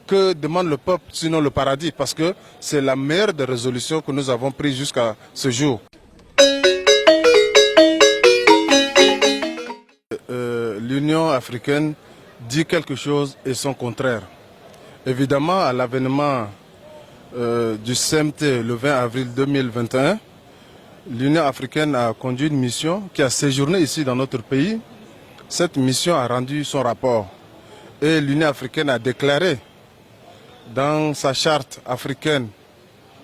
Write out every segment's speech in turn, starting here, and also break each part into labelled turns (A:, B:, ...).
A: que demande le peuple, sinon le paradis, parce que c'est la meilleure des résolutions que nous avons prises jusqu'à ce jour. L'Union africaine dit quelque chose et son contraire. Évidemment, à l'avènement du CMT le 20 avril 2021, l'Union africaine a conduit une mission qui a séjourné ici dans notre pays. Cette mission a rendu son rapport et l'Union africaine a déclaré dans sa charte africaine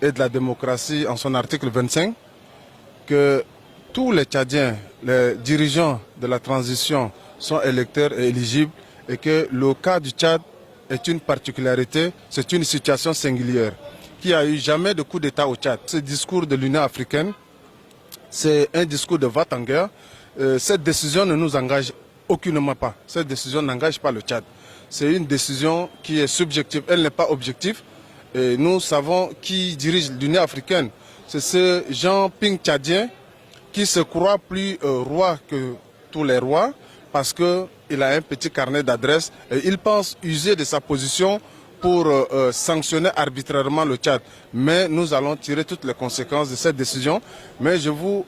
A: et de la démocratie en son article 25 que tous les Tchadiens, les dirigeants de la transition sont électeurs et éligibles et que le cas du Tchad est une particularité, c'est une situation singulière, qu'il n'y a eu jamais de coup d'État au Tchad. Ce discours de l'Union africaine, c'est un discours de va-t-en-guerre. Cette décision ne nous engage aucunement pas. Cette décision n'engage pas le Tchad. C'est une décision qui est subjective, elle n'est pas objective. Et nous savons qui dirige l'Union africaine. C'est ce Jean-Ping tchadien qui se croit plus roi que tous les rois parce qu'il a un petit carnet d'adresses et il pense user de sa position pour sanctionner arbitrairement le Tchad. Mais nous allons tirer toutes les conséquences de cette décision. Mais je vous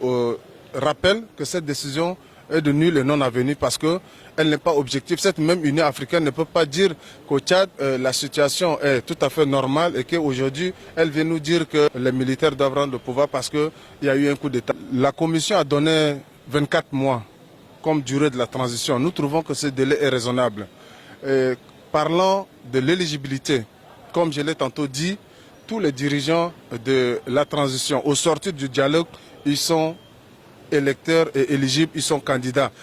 A: rappelle que cette décision est de nul et non avenue parce qu'elle n'est pas objective. Cette même Union africaine ne peut pas dire qu'au Tchad, la situation est tout à fait normale et qu'aujourd'hui, elle vient nous dire que les militaires doivent rendre le pouvoir parce qu'il y a eu un coup d'État. La Commission a donné 24 mois comme durée de la transition. Nous trouvons que ce délai est raisonnable. Parlant de l'éligibilité, comme je l'ai tantôt dit, tous les dirigeants de la transition, au sortir du dialogue, ils sont électeurs et éligibles, ils sont candidats.